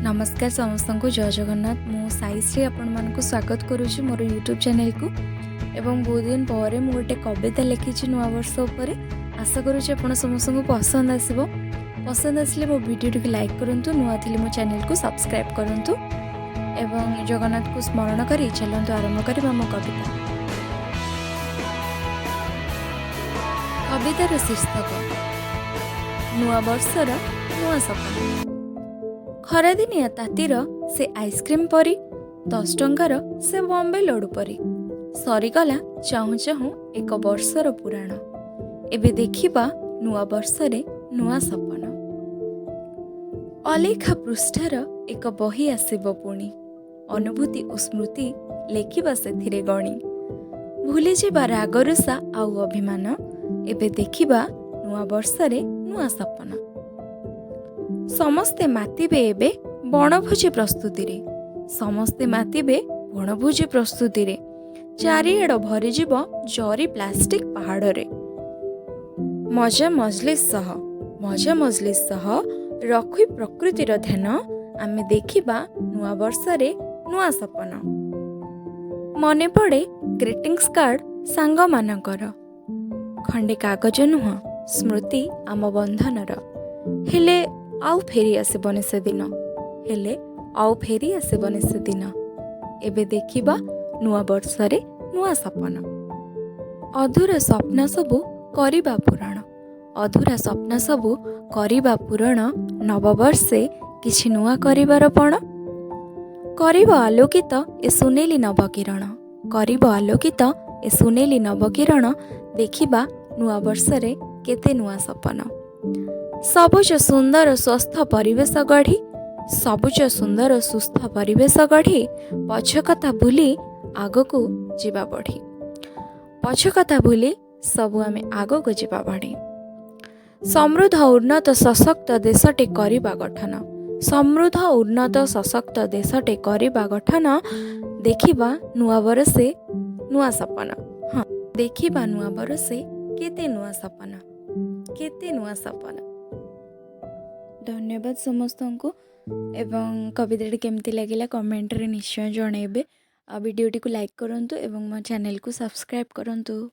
नमस्कार समस्त को जय जगन्नाथ मु साईश्री आपण मानक स्वागत करुच्ची मोर यूट्यूब चैनल को एवं बहुत दिन पर मु गोटे कविता लिखी नुआ वर्ष उपर आशा करुच्ची आपण समस्त को पसंद आसले मो वीडियो टी लाइक करूँ नुआ थी मो चैनल को सब्सक्राइब करूँ एवं जगन्नाथ को स्मरण कर चलतु आरंभ करवा मो कविता। कवितार शीर्षक नुआ वर्षर नुआ सपना। खरादिनिया तातीर से आइसक्रीम परी 10 टंकार से बॉम्बे लडू परी सरीगला चाहू चाहू एक वर्षर पुराण एबे देखिबा नुआ वर्षरे नुआ सपन। अलेखा पृष्ठार एक बही आसिब पुणी अनुभूति और स्मृति लेखिबा सेथिरे गणी भूली जिबा रागरुषा आउ अभिमान एबे देखिबा नुआ वर्षरे नुआ सपन। समस्ते मातिबे एबे बणभोजी प्रस्तुति रे समस्ते मातिबे बणभोजी प्रस्तुति रे चारिआड भरी जीव जरी प्लास्टिक पहाड़ रे मजा मजलिस सह रखी प्रकृतिर ध्यान आमे देखिबा नुआ वर्षरे नुआ सपन। मने पड़े ग्रीटिंग्स कार्ड सांग मानकर खंडे कागज नुह स्मृति आम बंधनर हेले आउ फेरी आसबनी से दिन एबे देखिबा नुआ वर्षरे नुआ सपन। अधूरा स्वप्न सबु करिबा पूरण नववर्षे किछि नुआ करिबार पण करिब आलोकित ए सुनेली नवकिरण देखिबा नुआ वर्षरे केते नुआ सपन। सबुज सुंदर स्वस्थ सुस्थ परिवेश गढ़ी पछ कथा भूली आगकू जीवा बढ़ी सबु आमे आगकू जीवा बढ़ी। समृद्ध उन्नत सशक्त देशटे करिबा गठन देखिबा नुआ बरसे नुआ सपन। हाँ देखिबा नुआ बरसे केते नुआ सपन। धन्यवाद समस्त को एवं कविता केमती लगिला कमेंट रे निश्चय जणेबे। वीडियो टी को लाइक करंतु एवं मो चैनल को सब्सक्राइब करंतु।